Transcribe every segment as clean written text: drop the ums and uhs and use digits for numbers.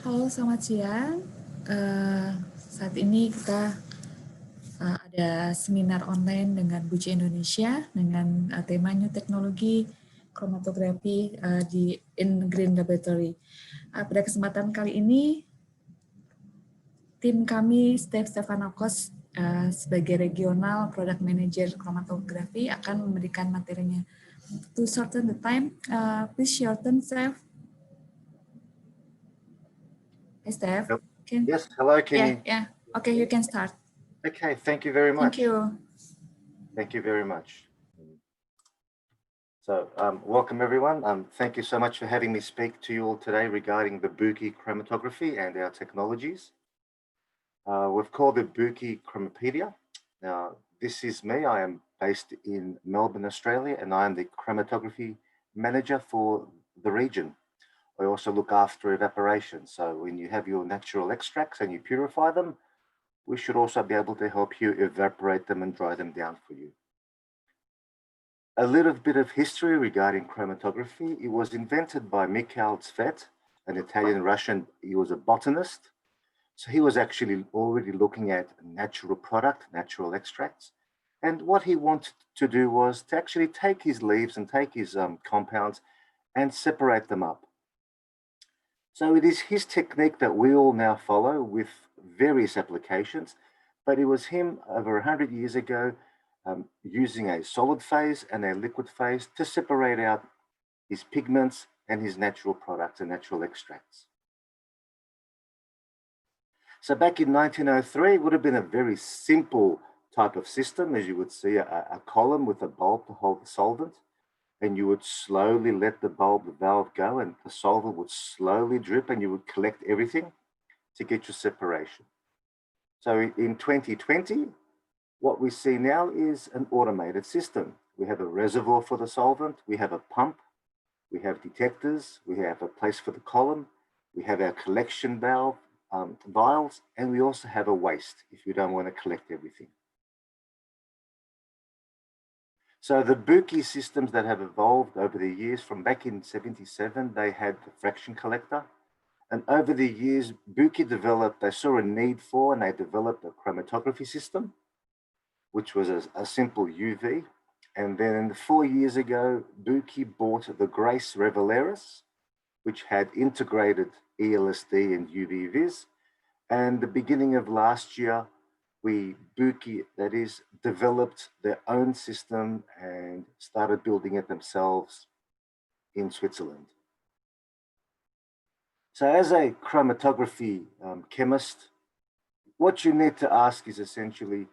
Halo, selamat siang. Saat ini kita ada seminar online dengan Buchi Indonesia dengan tema New Technology Chromatography di Green Laboratory. Pada kesempatan kali ini, tim kami Stefanakos sebagai Regional Product Manager Chromatography akan memberikan materinya. To shorten the time, please shorten, Stef. Hey, Stef. Yes, hello, can you? Yeah. Okay, you can start. Okay, thank you very much. Thank you. Thank you very much. So, welcome everyone. Thank you so much for having me speak to you all today regarding the Buchi chromatography and our technologies. We've called it Buchi Chromapedia. Now, this is me. I am based in Melbourne, Australia, and I am the chromatography manager for the region. I also look after evaporation. So when you have your natural extracts and you purify them, we should also be able to help you evaporate them and dry them down for you. A little bit of history regarding chromatography. It was invented by Mikhail Tsvet, an Italian-Russian. He was a botanist. So he was actually already looking at natural product, natural extracts. And what he wanted to do was to actually take his leaves and take his compounds and separate them up. So it is his technique that we all now follow with various applications, but it was him over 100 years ago using a solid phase and a liquid phase to separate out his pigments and his natural products and natural extracts. So back in 1903, it would have been a very simple type of system, as you would see a column with a bulb to hold the solvent. And you would slowly let the bulb, the valve go, and the solvent would slowly drip, and you would collect everything to get your separation. So in 2020, what we see now is an automated system. We have a reservoir for the solvent, we have a pump, we have detectors, we have a place for the column, we have our collection valve, vials, and we also have a waste if you don't want to collect everything. So the Buchi systems that have evolved over the years, from back in 77, they had the fraction collector. And over the years, Buchi developed, they saw a need for, and they developed a chromatography system, which was a simple UV. And then 4 years ago, Buchi bought the Grace Revelaris, which had integrated ELSD and UV vis. And the beginning of last year, Buchi, that is, developed their own system and started building it themselves in Switzerland. So as a chromatography chemist, what you need to ask is essentially,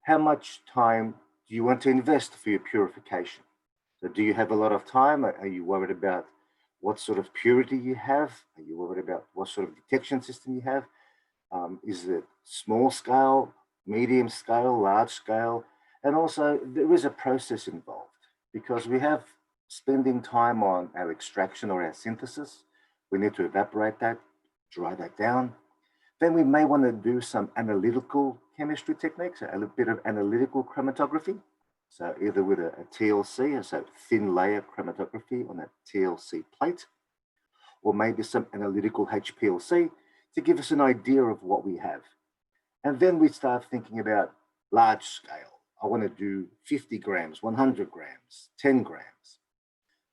how much time do you want to invest for your purification? So do you have a lot of time? Are you worried about what sort of purity you have? Are you worried about what sort of detection system you have? Is it small scale, medium scale, large scale? And also there is a process involved, because we have spending time on our extraction or our synthesis. We need to evaporate that, dry that down. Then we may want to do some analytical chemistry techniques, a little bit of analytical chromatography. So either with a TLC, so thin layer chromatography on a TLC plate, or maybe some analytical HPLC to give us an idea of what we have. And then we start thinking about large scale. I want to do 50 grams, 100 grams, 10 grams.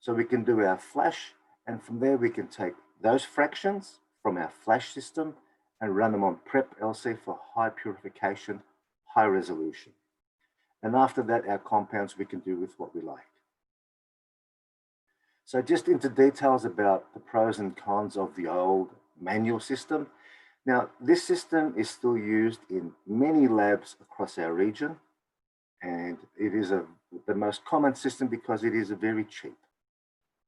So we can do our flash, and from there we can take those fractions from our flash system and run them on Prep LC for high purification, high resolution. And after that, our compounds we can do with what we like. So just into details about the pros and cons of the old manual system. Now, this system is still used in many labs across our region, and it is the most common system because it is very cheap.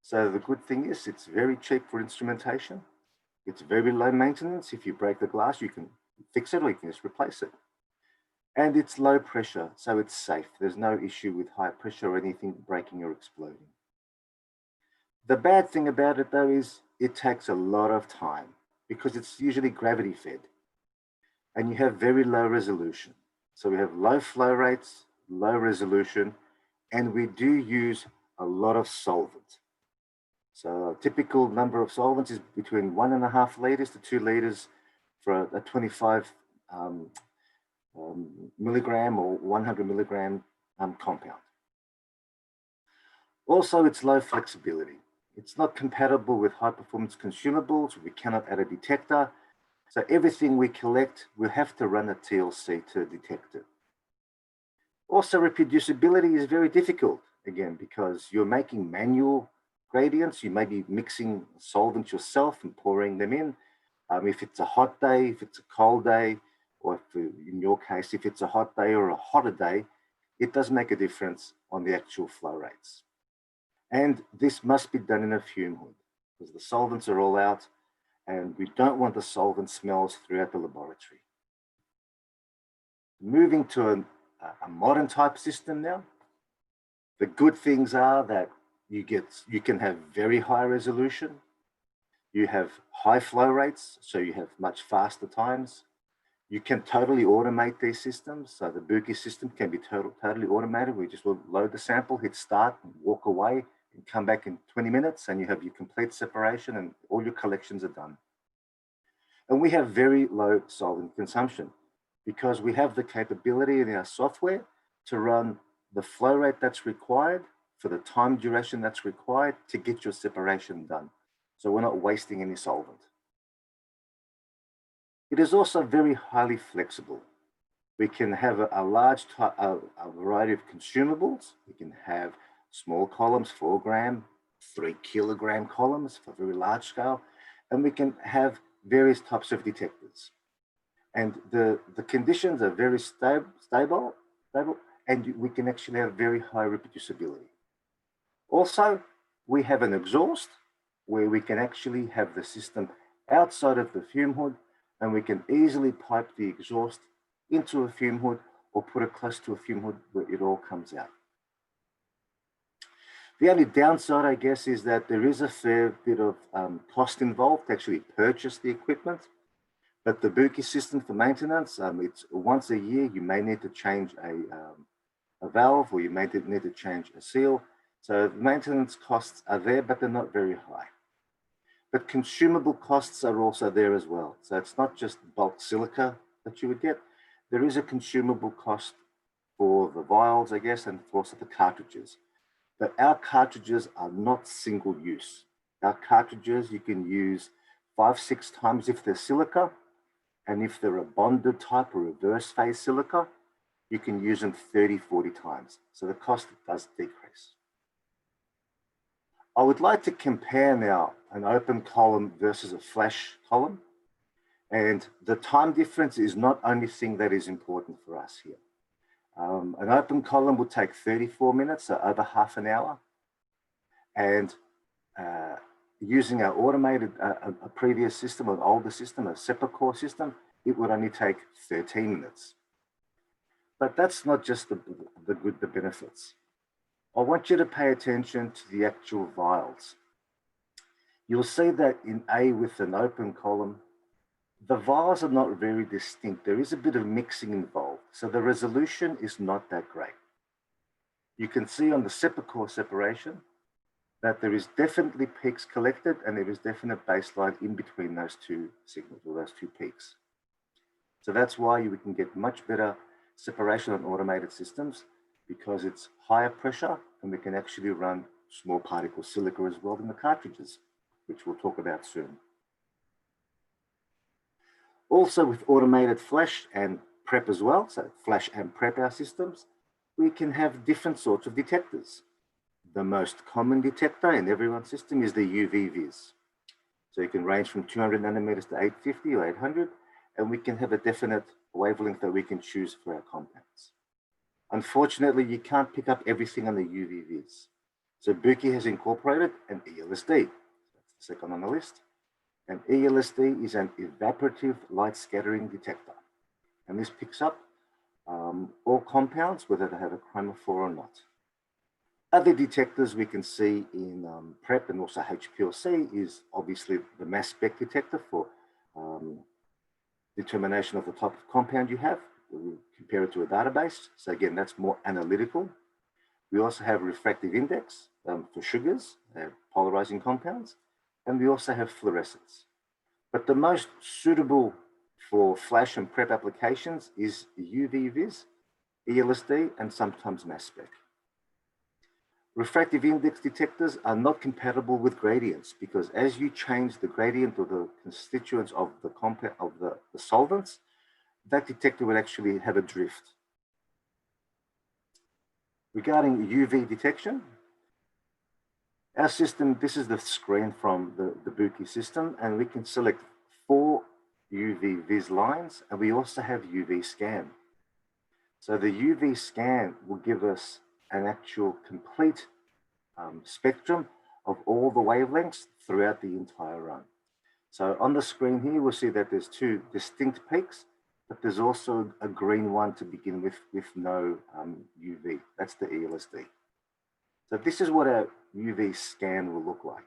So the good thing is it's very cheap for instrumentation. It's very low maintenance. If you break the glass, you can fix it or you can just replace it. And it's low pressure, so it's safe. There's no issue with high pressure or anything breaking or exploding. The bad thing about it though is it takes a lot of time, because it's usually gravity fed and you have very low resolution. So we have low flow rates, low resolution, and we do use a lot of solvent. So a typical number of solvents is between 1.5 liters to 2 liters for a 25 milligram or 100 milligram compound. Also, it's low flexibility. It's not compatible with high performance consumables. We cannot add a detector. So everything we collect, we have to run a TLC to detect it. Also, reproducibility is very difficult, again, because you're making manual gradients. You may be mixing solvents yourself and pouring them in. If it's a hot day, if it's a cold day, or if, in your case, if it's a hot day or a hotter day, it does make a difference on the actual flow rates. And this must be done in a fume hood because the solvents are all out and we don't want the solvent smells throughout the laboratory. Moving to a modern type system now, the good things are that you can have very high resolution, you have high flow rates, so you have much faster times. You can totally automate these systems. So the Buchi system can be totally automated. We just will load the sample, hit start, and walk away, and come back in 20 minutes, and you have your complete separation and all your collections are done. And we have very low solvent consumption because we have the capability in our software to run the flow rate that's required for the time duration that's required to get your separation done. So we're not wasting any solvent. It is also very highly flexible. We can have a large variety of consumables. We can have small columns, 4 gram, 3 kilogram columns for very large scale, and we can have various types of detectors. And the conditions are very stable, and we can actually have very high reproducibility. Also, we have an exhaust where we can actually have the system outside of the fume hood, and we can easily pipe the exhaust into a fume hood or put it close to a fume hood where it all comes out. The only downside, I guess, is that there is a fair bit of cost involved to actually purchase the equipment. But the Buchi system for maintenance, it's once a year, you may need to change a valve or you may need to change a seal. So the maintenance costs are there, but they're not very high. But consumable costs are also there as well. So it's not just bulk silica that you would get. There is a consumable cost for the vials, I guess, and also the cartridges. But our cartridges are not single use. Our cartridges you can use 5-6 times if they're silica, and if they're a bonded type or reverse phase silica, you can use them 30-40 times. So the cost does decrease. I would like to compare now an open column versus a flash column. And the time difference is not only thing that is important for us here. An open column would take 34 minutes, so over half an hour. And using our automated, a previous system, an older system, a Sepacor system, it would only take 13 minutes. But that's not just the benefits. I want you to pay attention to the actual vials. You'll see that in A with an open column, the vials are not very distinct. There is a bit of mixing involved, so the resolution is not that great. You can see on the Sepacor separation that there is definitely peaks collected and there is definite baseline in between those two signals or those two peaks. So that's why we can get much better separation on automated systems because it's higher pressure and we can actually run small particle silica as well in the cartridges, which we'll talk about soon. Also with automated flash and prep as well, so flash and prep our systems, we can have different sorts of detectors. The most common detector in everyone's system is the UV vis. So you can range from 200 nanometers to 850 or 800, and we can have a definite wavelength that we can choose for our compounds. Unfortunately, you can't pick up everything on the UV vis. So Buchi has incorporated an ELSD. That's the second on the list. And ELSD is an evaporative light scattering detector. And this picks up all compounds, whether they have a chromophore or not. Other detectors we can see in PrEP and also HPLC is obviously the mass spec detector for determination of the type of compound you have. We compare it to a database. So again, that's more analytical. We also have refractive index for sugars, polarizing compounds, and we also have fluorescence. But the most suitable for flash and prep applications is UV vis, ELSD, and sometimes mass spec. Refractive index detectors are not compatible with gradients because as you change the gradient or the constituents of the compound of the solvents, that detector will actually have a drift. Regarding UV detection, our system, this is the screen from the Buchi system, and we can select 4 UV vis lines, and we also have UV scan. So the UV scan will give us an actual complete spectrum of all the wavelengths throughout the entire run. So on the screen here, we'll see that there's 2 distinct peaks, but there's also a green one to begin with no UV. That's the ELSD. So this is what our UV scan will look like.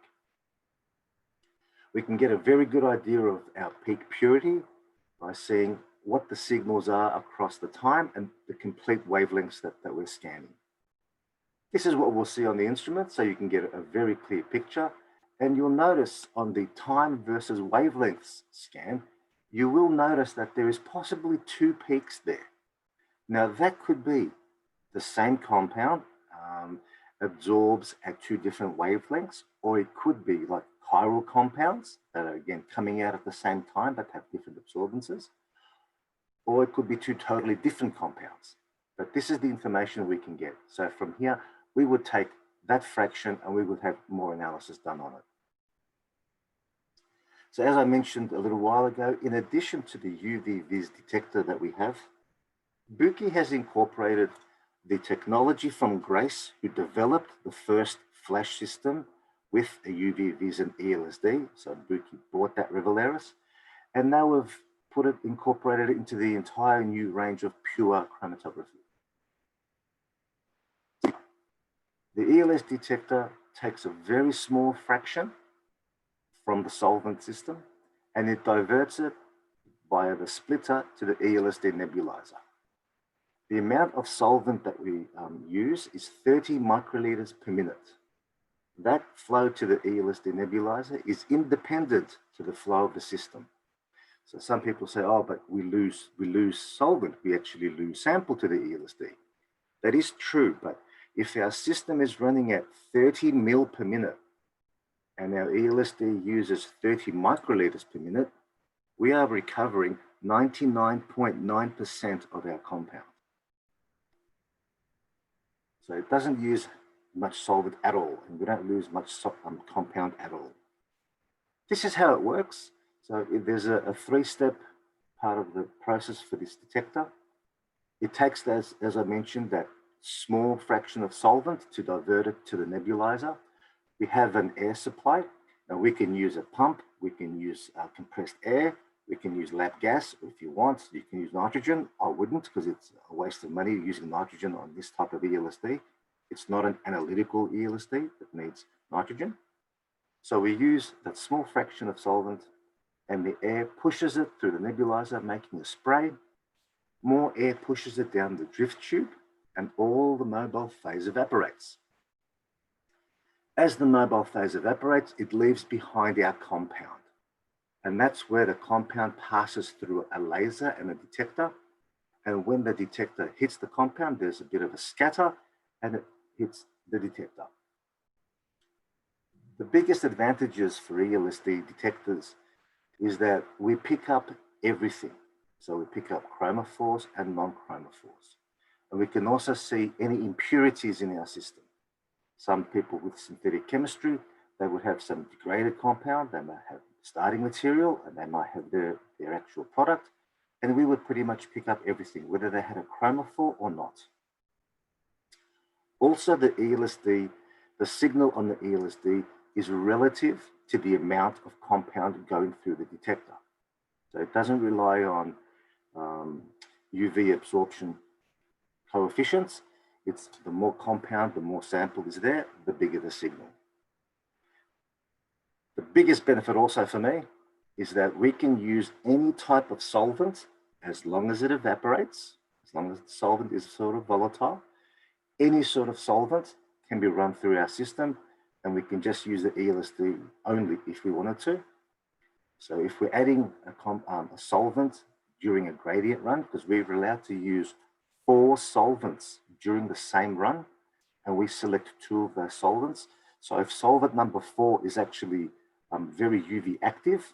We can get a very good idea of our peak purity by seeing what the signals are across the time and the complete wavelengths that we're scanning. This is what we'll see on the instrument, so you can get a very clear picture. And you'll notice on the time versus wavelengths scan, you will notice that there is possibly 2 peaks there. Now that could be the same compound absorbs at 2 different wavelengths, or it could be like chiral compounds that are again coming out at the same time but have different absorbances, or it could be 2 totally different compounds. But this is the information we can get. So from here, we would take that fraction and we would have more analysis done on it. So as I mentioned a little while ago, in addition to the UV vis detector that we have, Buchi has incorporated the technology from Grace, who developed the first flash system with a UV vis and ELSD. So Buchi bought that Revelaris, and now we've incorporated it into the entire new range of pure chromatography. The ELS detector takes a very small fraction from the solvent system, and it diverts it via the splitter to the ELSD nebulizer. The amount of solvent that we use is 30 microliters per minute. That flow to the ELSD nebulizer is independent to the flow of the system. So some people say, oh, but we lose solvent. We actually lose sample to the ELSD. That is true, but if our system is running at 30 mil per minute and our ELSD uses 30 microliters per minute, we are recovering 99.9% of our compound. So it doesn't use much solvent at all, and we don't lose much compound at all. This is how it works. So there's a 3-step part of the process for this detector. It takes, as I mentioned, that small fraction of solvent to divert it to the nebulizer. We have an air supply. Now we can use a pump, we can use compressed air, we can use lab gas. If you want, you can use nitrogen. I wouldn't, because it's a waste of money using nitrogen on this type of ELSD. It's not an analytical ELSD that needs nitrogen. So we use that small fraction of solvent, and the air pushes it through the nebulizer, making a spray. More air pushes it down the drift tube, and all the mobile phase evaporates. As the mobile phase evaporates, it leaves behind our compound. And that's where the compound passes through a laser and a detector. And when the detector hits the compound, there's a bit of a scatter and it hits the detector. The biggest advantages for ELSD detectors is that we pick up everything. So we pick up chromophores and non-chromophores. And we can also see any impurities in our system. Some people with synthetic chemistry, they would have some degraded compound, they might have starting material, and they might have their actual product. And we would pretty much pick up everything, whether they had a chromophore or not. Also, the ELSD, the signal on the ELSD is relative to the amount of compound going through the detector. So it doesn't rely on UV absorption coefficients. It's the more compound, the more sample is there, the bigger the signal. The biggest benefit also for me is that we can use any type of solvent as long as it evaporates, as long as the solvent is sort of volatile. any sort of solvent can be run through our system, and we can just use the ELSD only if we wanted to. So if we're adding a solvent during a gradient run, because we're allowed to use 4 solvents during the same run, and we select 2 of those solvents. So if solvent number 4 is actually very UV active,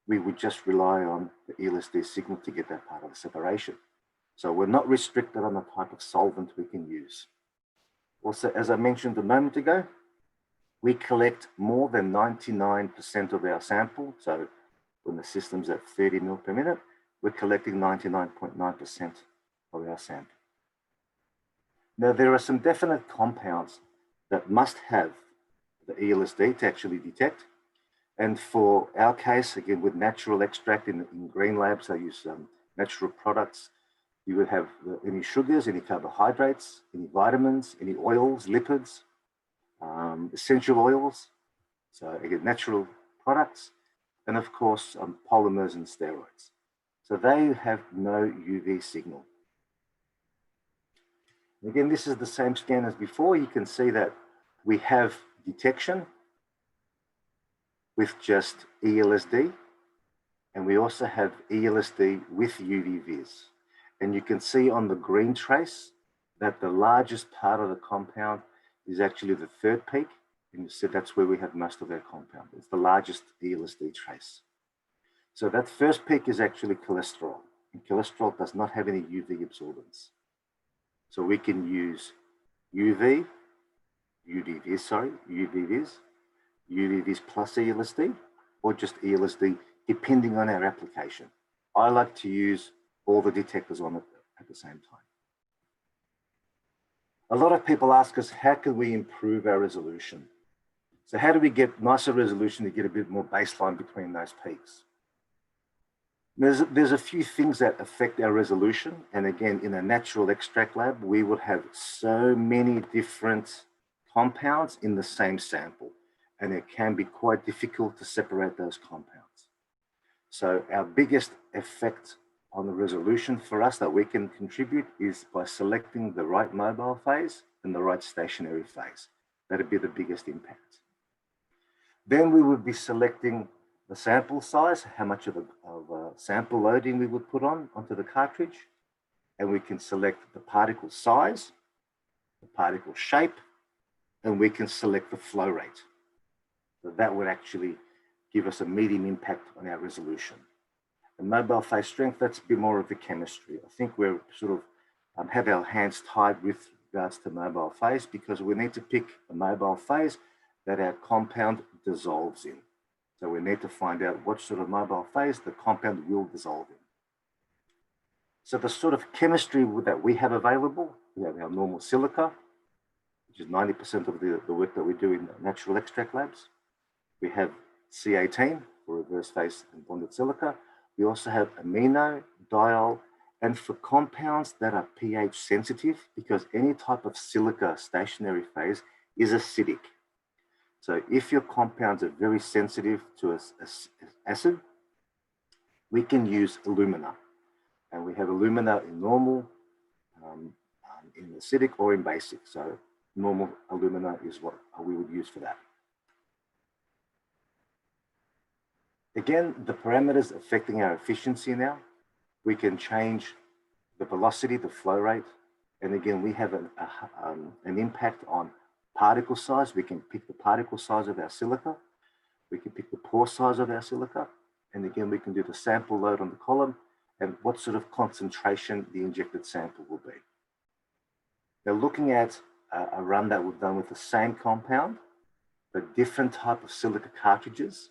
we would just rely on the ELSD signal to get that part of the separation. So we're not restricted on the type of solvent we can use. Also, as I mentioned a moment ago, we collect more than 99% of our sample. So when the system's at 30 mil per minute, we're collecting 99.9% of our sample. Now, there are some definite compounds that must have the ELSD to actually detect. And for our case, again, with natural extract in green labs, I use natural products. You would have any sugars, any carbohydrates, any vitamins, any oils, lipids, essential oils. So again, natural products, and of course, polymers and steroids. So they have no UV signal. Again, this is the same scan as before. You can see that we have detection with just ELSD, and we also have ELSD with UV-Vis. And you can see on the green trace that the largest part of the compound is actually the 3rd peak, and you see that's where we have most of our compound. It's the largest ELSD trace. So that 1st peak is actually cholesterol, and cholesterol does not have any UV absorbance. So we can use UV-Vis, UV-Vis plus ELSD, or just ELSD, depending on our application. I like to use all the detectors on it at the same time. A lot of people ask us, how can we improve our resolution? So how do we get nicer resolution to get a bit more baseline between those peaks? There's a few things that affect our resolution. And again, in a natural extract lab, we would have so many different compounds in the same sample, and it can be quite difficult to separate those compounds. So our biggest effect on the resolution for us that we can contribute is by selecting the right mobile phase and the right stationary phase. That'd be the biggest impact. Then we would be selecting the sample size, how much of sample loading we would put onto the cartridge, and we can select the particle size, the particle shape, and we can select the flow rate. So that would actually give us a medium impact on our resolution. And mobile phase strength, that's a bit more of the chemistry. I think we're sort of have our hands tied with regards to mobile phase, because we need to pick a mobile phase that our compound dissolves in. So we need to find out what sort of mobile phase the compound will dissolve in. So the sort of chemistry that we have available, we have our normal silica, which is 90% of the work that we do in natural extract labs. We have C18 for reverse phase and bonded silica. We also have amino, diol, and for compounds that are pH sensitive, because any type of silica stationary phase is acidic. So if your compounds are very sensitive to acid, we can use alumina. And we have alumina in normal, in acidic, or in basic. So normal alumina is what we would use for that. Again, the parameters affecting our efficiency now, we can change the velocity, the flow rate. And again, we have an impact on particle size. We can pick the particle size of our silica. We can pick the pore size of our silica. And again, we can do the sample load on the column and what sort of concentration the injected sample will be. Now, looking at a run that we've done with the same compound, but different type of silica cartridges,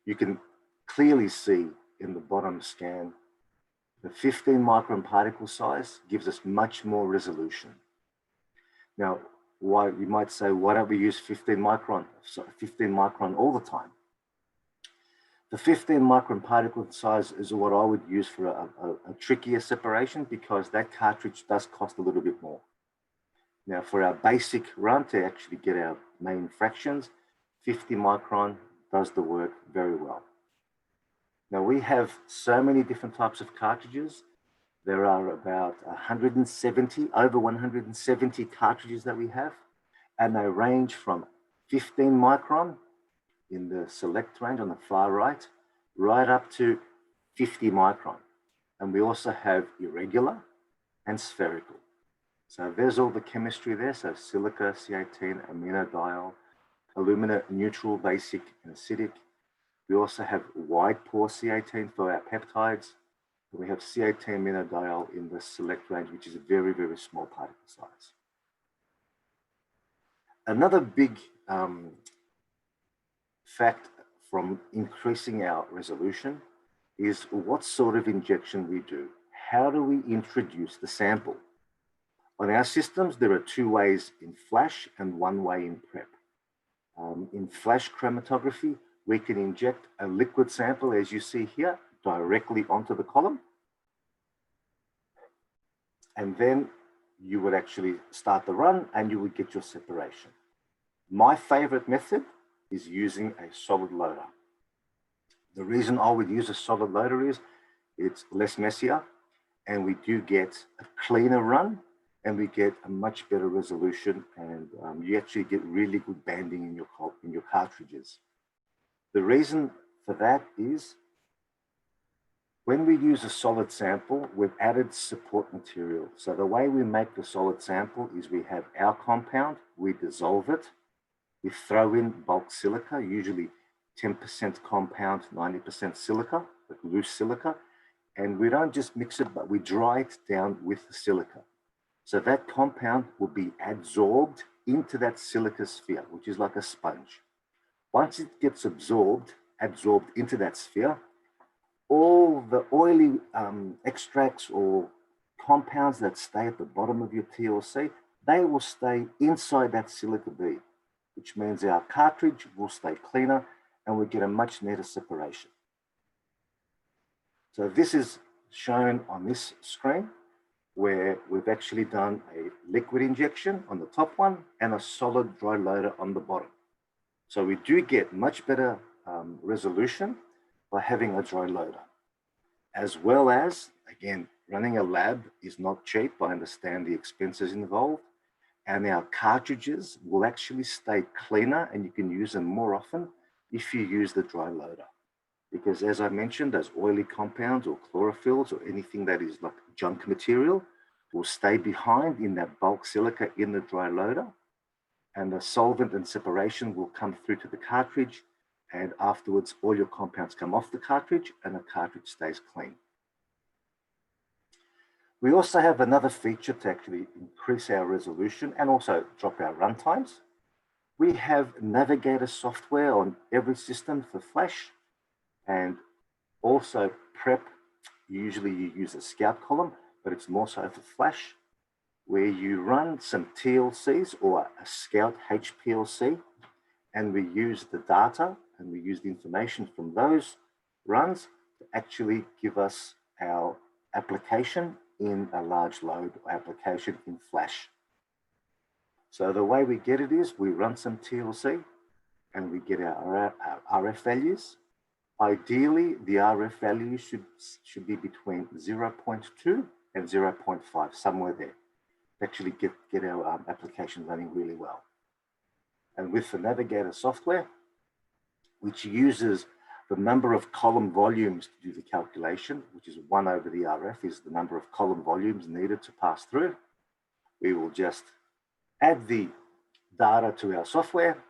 you can clearly see in the bottom scan, the 15 micron particle size gives us much more resolution. Now, why you might say, why don't we use 15 micron all the time? The 15 micron particle size is what I would use for a trickier separation, because that cartridge does cost a little bit more. Now, for our basic run to actually get our main fractions, 50 micron does the work very well. Now, we have so many different types of cartridges There are about 170, over 170 cartridges that we have, and they range from 15 micron in the select range on the far right up to 50 micron. And we also have irregular and spherical. So there's all the chemistry there. So silica, C18, aminodiol, alumina, neutral, basic, and acidic. We also have wide pore C18 for our peptides. We have C18 aminodiol in the select range, which is a very, very small particle size. Another big fact from increasing our resolution is what sort of injection we do. How do we introduce the sample? On our systems, there are two ways in flash and one way in prep. In flash chromatography, we can inject a liquid sample, as you see here, directly onto the column. And then you would actually start the run and you would get your separation. My favorite method is using a solid loader. The reason I would use a solid loader is it's less messier and we do get a cleaner run and we get a much better resolution, and you actually get really good banding in your cartridges. The reason for that is when we use a solid sample, we've added support material. So the way we make the solid sample is we have our compound, we dissolve it, we throw in bulk silica, usually 10% compound, 90% silica, loose silica, and we don't just mix it, but we dry it down with the silica. So that compound will be adsorbed into that silica sphere, which is like a sponge. Once it gets absorbed into that sphere, all the oily extracts or compounds that stay at the bottom of your TLC, they will stay inside that silica bead, which means our cartridge will stay cleaner and we get a much neater separation. So this is shown on this screen where we've actually done a liquid injection on the top one and a solid dry loader on the bottom. So we do get much better resolution by having a dry loader. As well as, again, running a lab is not cheap. I understand the expenses involved. And our cartridges will actually stay cleaner and you can use them more often if you use the dry loader. Because as I mentioned, those oily compounds or chlorophylls or anything that is like junk material will stay behind in that bulk silica in the dry loader, and the solvent and separation will come through to the cartridge, and afterwards all your compounds come off the cartridge and the cartridge stays clean. We also have another feature to actually increase our resolution and also drop our run times. We have Navigator software on every system for flash, and also prep. Usually you use a scout column, but it's more so for flash, where you run some TLCs or a scout HPLC, and we use the data and we use the information from those runs to actually give us our application in a large load application in flash. So the way we get it is we run some TLC and we get our RF values. Ideally, the RF value should be between 0.2 and 0.5, somewhere there. Actually get our application running really well. And with the Navigator software, which uses the number of column volumes to do the calculation, which is 1 over the RF is the number of column volumes needed to pass through, we will just add the data to our software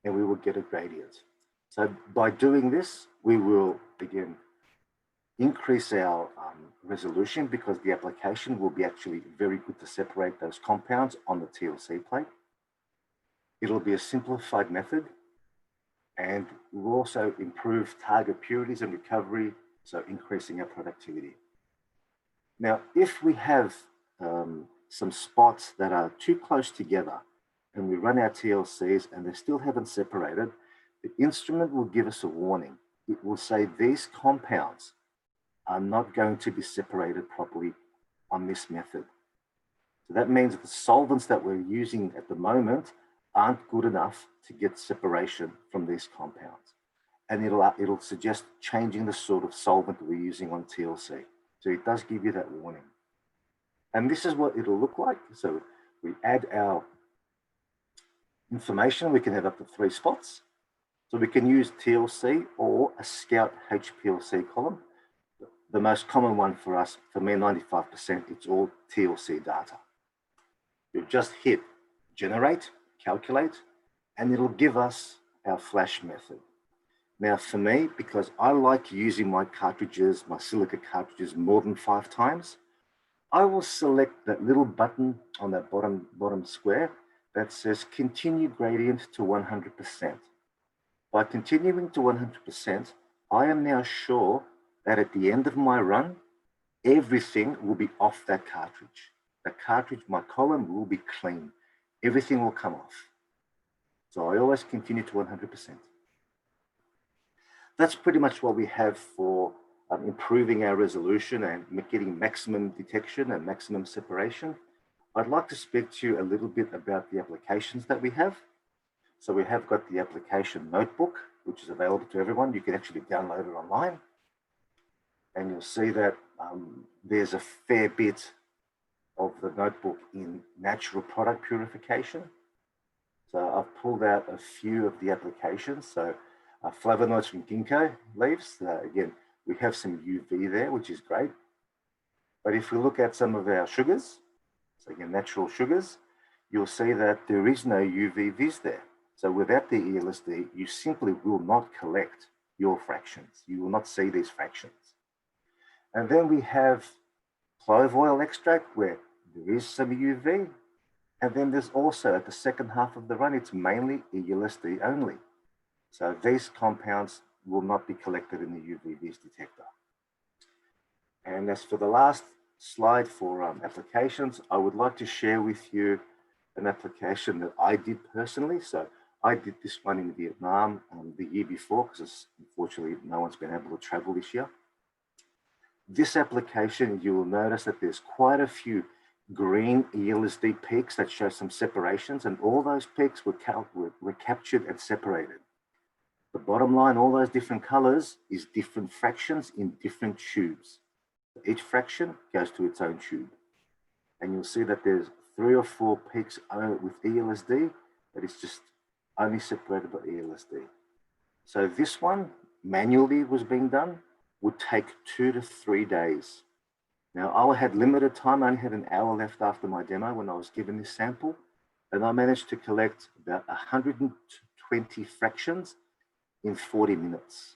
and we will get a gradient. So by doing this, we will, again, increase our resolution because the application will be actually very good to separate those compounds on the TLC plate. It'll be a simplified method, and we'll also improve target purities and recovery, so increasing our productivity. Now, if we have some spots that are too close together and we run our TLCs and they still haven't separated, the instrument will give us a warning. It will say these compounds are not going to be separated properly on this method. So that means that the solvents that we're using at the moment aren't good enough to get separation from these compounds. And it'll suggest changing the sort of solvent we're using on TLC. So it does give you that warning. And this is what it'll look like. So we add our information. We can have up to 3 spots. So we can use TLC or a Scout HPLC column. The most common one for us, for me, 95%, it's all TLC data. You just hit generate, calculate, and it'll give us our flash method. Now for me, because I like using my cartridges, my silica cartridges more than 5 times, I will select that little button on that bottom square that says continue gradient to 100%. By continuing to 100%, I am now sure that at the end of my run, everything will be off that cartridge. The cartridge, my column will be clean. Everything will come off. So I always continue to 100%. That's pretty much what we have for improving our resolution and getting maximum detection and maximum separation. I'd like to speak to you a little bit about the applications that we have. So we have got the application notebook, which is available to everyone. You can actually download it online. And you'll see that there's a fair bit of the notebook in natural product purification. So I've pulled out a few of the applications. So flavonoids from ginkgo leaves. Again, we have some UV there, which is great. But if we look at some of our sugars, so again, natural sugars, you'll see that there is no UV vis there. So without the ELSD, you simply will not collect your fractions. You will not see these fractions. And then we have clove oil extract where there is some UV. And then there's also at the second half of the run, it's mainly ELSD only. So these compounds will not be collected in the UV vis detector. And as for the last slide for applications, I would like to share with you an application that I did personally. So I did this one in Vietnam the year before, because unfortunately no one's been able to travel this year. This application, you will notice that there's quite a few green ELSD peaks that show some separations, and all those peaks were captured and separated. The bottom line, all those different colors is different fractions in different tubes. Each fraction goes to its own tube. And you'll see that there's 3 or 4 peaks with ELSD that is just only separated by ELSD. So this one manually was being done, would take 2 to 3 days. Now I had limited time, I only had an hour left after my demo when I was given this sample, and I managed to collect about 120 fractions in 40 minutes.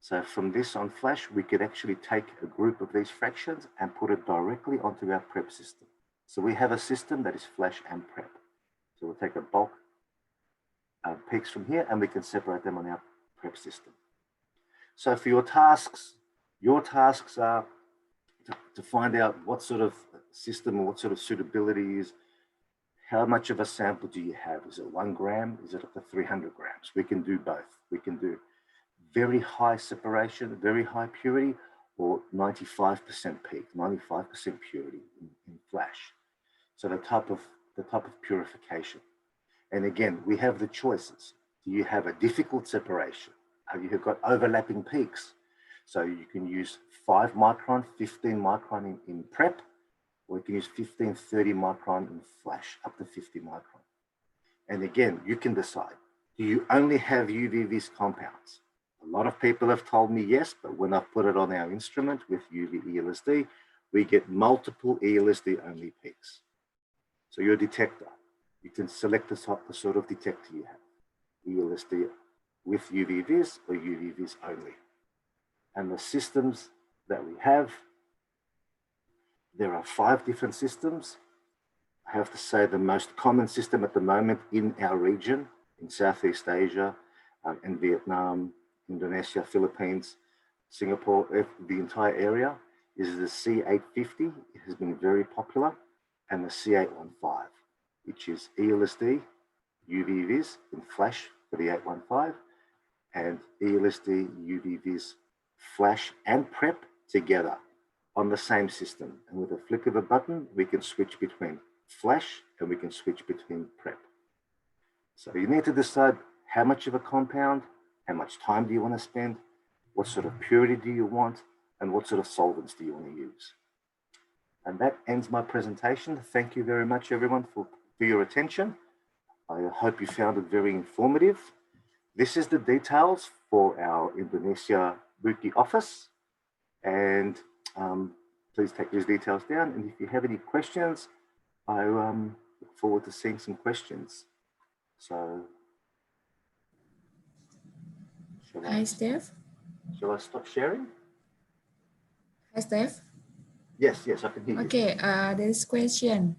So from this on flash, we could actually take a group of these fractions and put it directly onto our prep system. So we have a system that is flash and prep. So we'll take a bulk peaks from here and we can separate them on our prep system. So for your tasks are to find out what sort of system or what sort of suitability is, how much of a sample do you have? Is it 1 gram? Is it up to 300 grams? We can do both. We can do very high separation, very high purity, or 95% peak, 95% purity in flash. So the type of purification. And again, we have the choices. Do you have a difficult separation? Have you got overlapping peaks? So you can use 5 micron, 15 micron in prep, or you can use 15, 30 micron in flash, up to 50 micron. And again, you can decide, do you only have UV vis compounds? A lot of people have told me yes, but when I've put it on our instrument with UV ELSD, we get multiple ELSD only peaks. So your detector, you can select the sort of detector you have, ELSD with UV vis or UV vis only. And the systems that we have, there are 5 different systems. I have to say the most common system at the moment in our region, in Southeast Asia, in Vietnam, Indonesia, Philippines, Singapore, the entire area, is the C850. It has been very popular, and the C815, which is ELSD, UV vis in flash for the 815, and ELSD, UV vis, flash and prep together on the same system. And with a flick of a button, we can switch between flash and we can switch between prep. So you need to decide how much of a compound, how much time do you want to spend, what sort of purity do you want, and what sort of solvents do you want to use. And that ends my presentation. Thank you very much, everyone, for your attention. I hope you found it very informative. This is the details for our Indonesia Buchi office. And please take these details down. And if you have any questions, I look forward to seeing some questions. So, Hi, Stef. Shall I stop sharing? Hi, Stef. Yes, I can hear you. Okay, there is question.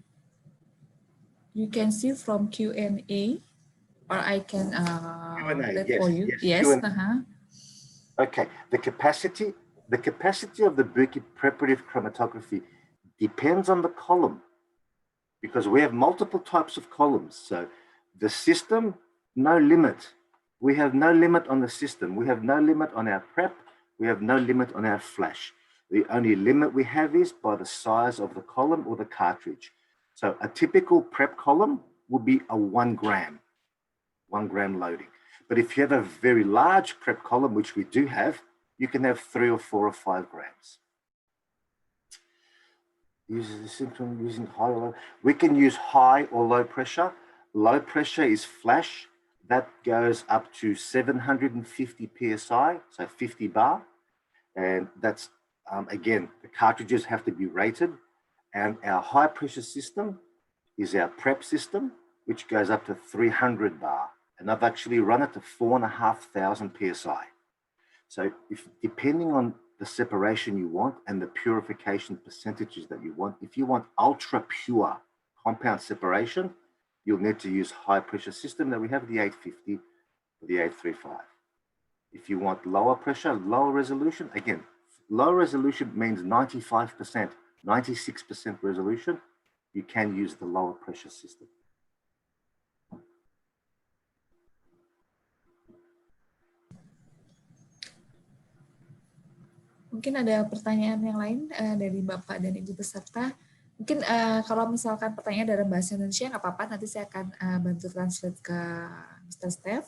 You can see from Q&A, or I can read yes, for you. yes. Yes. Okay, the capacity of the Buchi preparative chromatography depends on the column, because we have multiple types of columns. So the system, no limit. We have no limit on the system. We have no limit on our prep. We have no limit on our flash. The only limit we have is by the size of the column or the cartridge. So a typical prep column would be a 1 gram loading. But if you have a very large prep column, which we do have, you can have 3 or 4 or 5 grams. Uses the symptom using high or low. We can use high or low pressure. Low pressure is flash. That goes up to 750 PSI, so 50 bar. And that's, again, the cartridges have to be rated. And our high pressure system is our prep system, which goes up to 300 bar. And I've actually run it to 4,500 PSI. So depending on the separation you want and the purification percentages that you want, if you want ultra pure compound separation, you'll need to use high pressure system that we have, the 850 or the 835. If you want lower pressure, lower resolution, again, low resolution means 95%, 96% resolution, you can use the lower pressure system. Mungkin ada pertanyaan yang lain dari Bapak dan Ibu peserta. Mungkin kalau misalkan pertanyaan dalam bahasa Indonesia nggak apa-apa, nanti saya akan bantu translate ke Mr. Stef.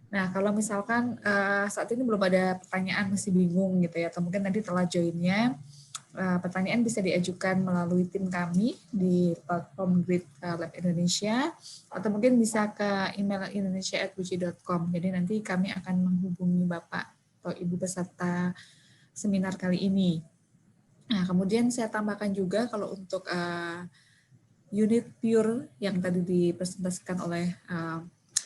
Nah, kalau misalkan saat ini belum ada pertanyaan, masih bingung gitu ya, atau mungkin nanti telah joinnya, pertanyaan bisa diajukan melalui tim kami di platform Grid Lab Indonesia, atau mungkin bisa ke email indonesia@buchi.com. Jadi nanti kami akan menghubungi Bapak atau Ibu peserta seminar kali ini. Nah, kemudian saya tambahkan juga kalau untuk unit pure yang tadi dipresentasikan oleh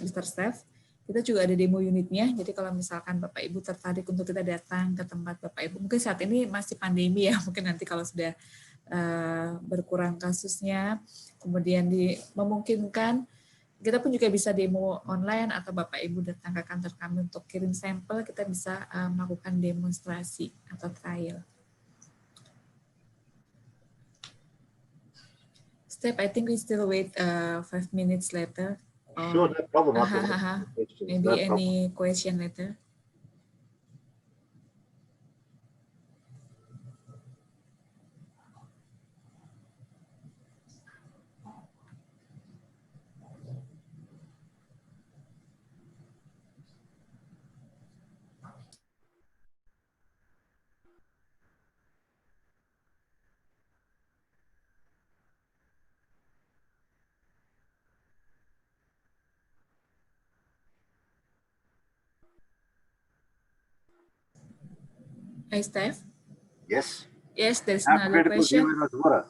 Mr. Stef, kita juga ada demo unitnya. Jadi kalau misalkan Bapak Ibu tertarik untuk kita datang ke tempat Bapak Ibu, mungkin saat ini masih pandemi ya, mungkin nanti kalau sudah berkurang kasusnya, kemudian memungkinkan, kita pun juga bisa demo online atau Bapak Ibu datang ke kantor kami untuk kirim sampel, kita bisa melakukan demonstrasi atau trial. Step, I think we still wait 5 minutes later. Sure, no problem. Maybe any question later. Hi, Stef. Yes. Yes, there's another question. Deionized water.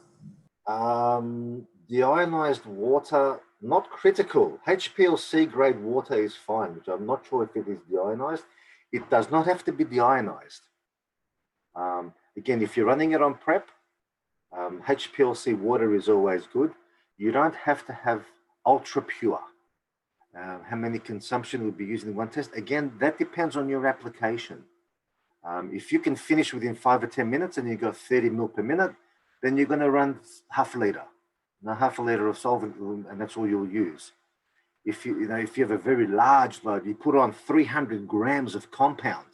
Deionized water, not critical. HPLC grade water is fine, which I'm not sure if it is deionized. It does not have to be deionized. Again, if you're running it on prep, HPLC water is always good. You don't have to have ultra pure. How many consumption will be used in one test? Again, that depends on your application. If you can finish within 5 or 10 minutes and you've got 30 ml per minute, then you're going to run half a liter. Now, half a liter of solvent, and that's all you'll use. If you have a very large load, you put on 300 grams of compound,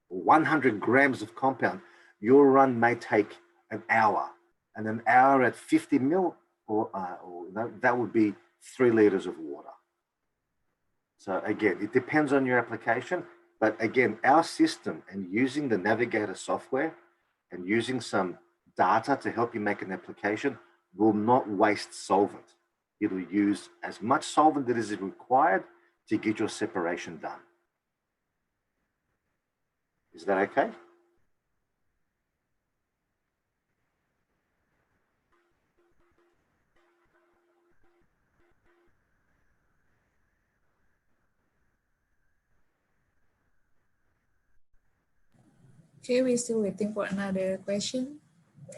or 100 grams of compound, your run may take an hour, and an hour at 50 ml, that would be 3 liters of water. So again, it depends on your application. But again, our system and using the Navigator software and using some data to help you make an application will not waste solvent. It'll use as much solvent as is required to get your separation done. Is that okay? Okay, we still waiting for another question.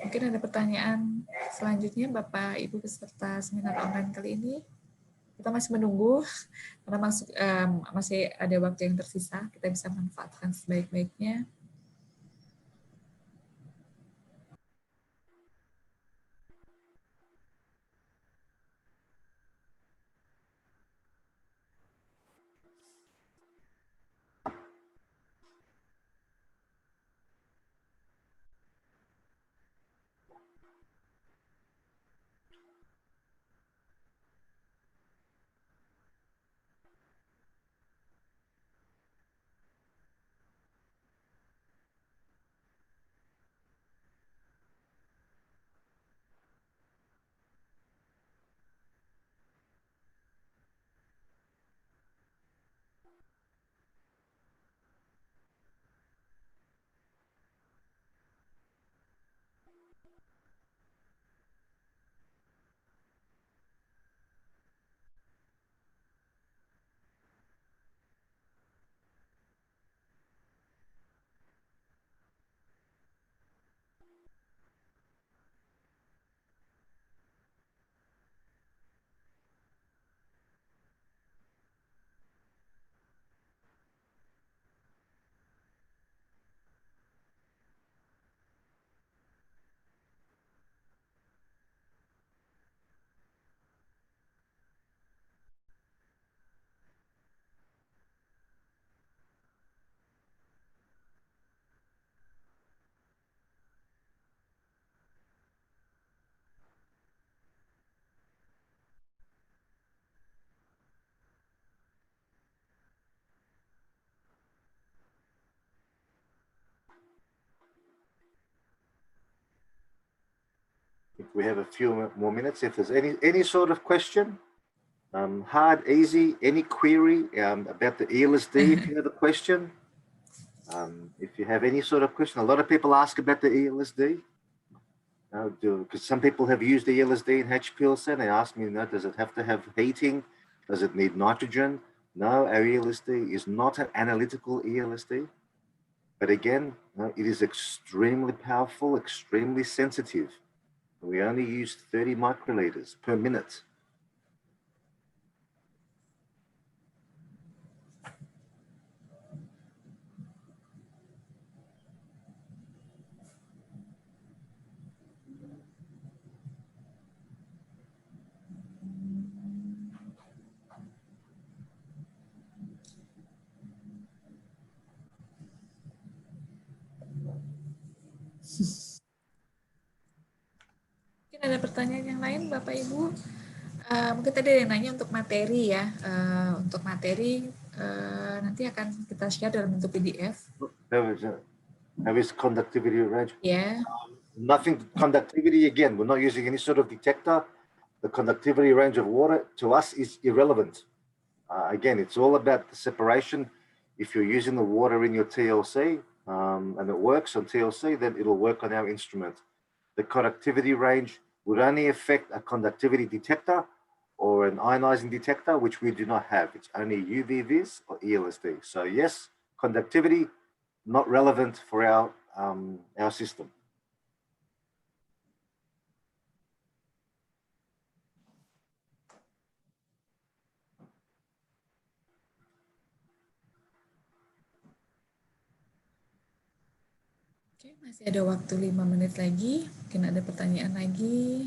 Mungkin ada pertanyaan selanjutnya Bapak Ibu peserta seminar online kali ini. Kita masih menunggu karena masih ada waktu yang tersisa. Kita bisa manfaatkan sebaik-baiknya. We have a few more minutes. If there's any sort of question, hard, easy, any query about the ELSD, if you have a question, if you have any sort of question, a lot of people ask about the ELSD. Because some people have used the ELSD in HPLC and they ask me, does it have to have heating? Does it need nitrogen? No, our ELSD is not an analytical ELSD. But again, it is extremely powerful, extremely sensitive. We only use 30 microliters per minute. Mungkin ada pertanyaan yang lain, Bapak Ibu. Mungkin tadi ada yang nanya untuk materi ya. Untuk materi nanti akan kita share dalam bentuk PDF. There is conductivity range. Yeah. Nothing conductivity again. We're not using any sort of detector. The conductivity range of water to us is irrelevant. Again, it's all about the separation. If you're using the water in your TLC and it works on TLC, then it'll work on our instrument. The conductivity range would only affect a conductivity detector or an ionizing detector, which we do not have. It's only UV-Vis or ELSD. So yes, conductivity, not relevant for our system. Oke, masih ada waktu 5 menit lagi. Mungkin ada pertanyaan lagi.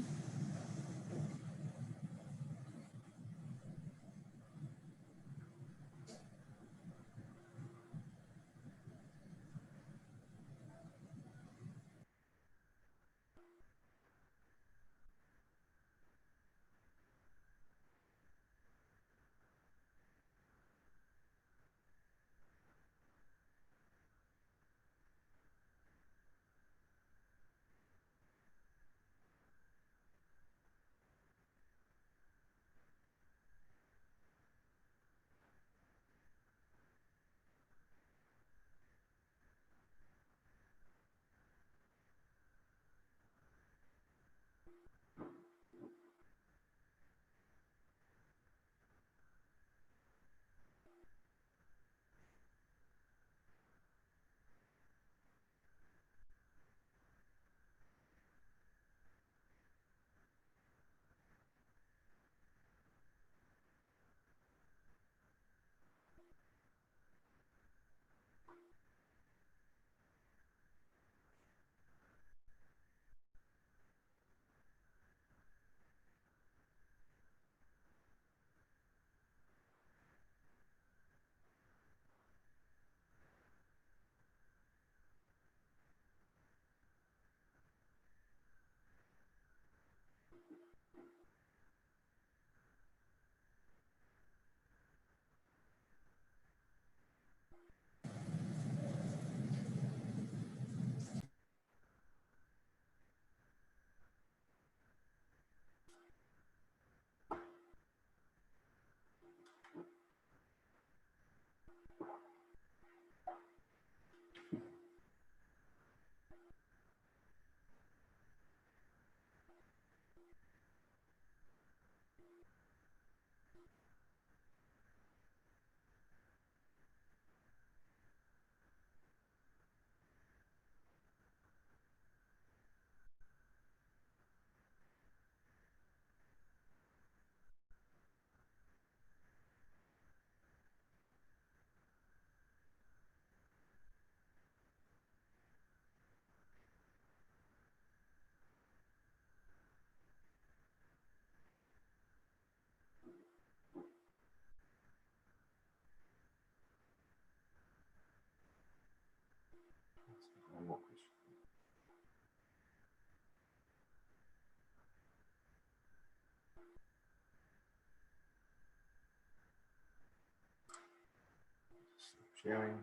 sharing.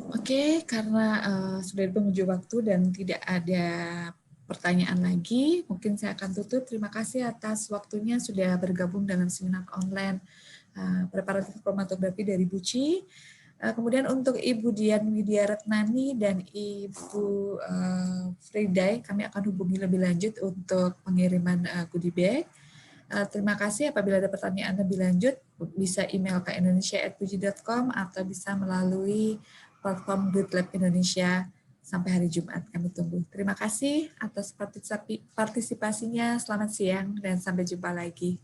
Oke, karena sudah di penghujung waktu dan tidak ada pertanyaan lagi, mungkin saya akan tutup. Terima kasih atas waktunya sudah bergabung dalam seminar online Preparative Chromatography dari Buchi. Kemudian untuk Ibu Dian Widya Retnani dan Ibu Friday, kami akan hubungi lebih lanjut untuk pengiriman goodie bag. Terima kasih. Apabila ada pertanyaan lebih lanjut, bisa email ke indonesia@buchi.com atau bisa melalui platform GridLab Indonesia sampai hari Jumat. Kami tunggu. Terima kasih atas partisipasinya. Selamat siang dan sampai jumpa lagi.